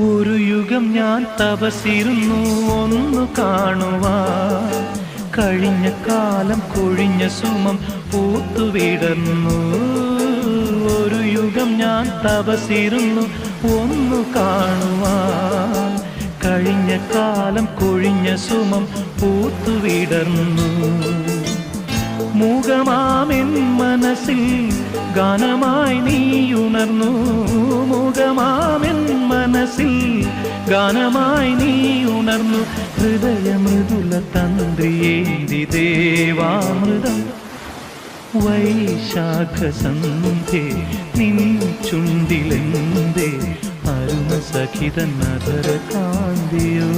ഒരു യുഗം ഞാൻ തപസിരുന്നു ഒന്നു കാണുവാൻ. കഴിഞ്ഞ കാലം കൊഴിഞ്ഞ സുമം പൂത്തുവിടർന്നു. ഒരു യുഗം ഞാൻ തപസിരുന്നു ഒന്നു കാണുവാൻ. കഴിഞ്ഞ കാലം കൊഴിഞ്ഞ സുമം പൂത്തുവിടർന്നു. മൂകമാമെൻ മനസ്സിൽ ഗാനമായി നീയുണർന്നു. മൂകമാമെൻ മനസ്സിൽ ഗാനമായി നീയുണർന്നു. ഹൃദയമൃദുല തന്ത്രിയേന്തി ദേവാമൃതം. വൈശാഖസന്ധ്യേ നിൻ ചുണ്ടിലെന്തേ അരുണസഖിതൻ അധര കാന്തിയോ.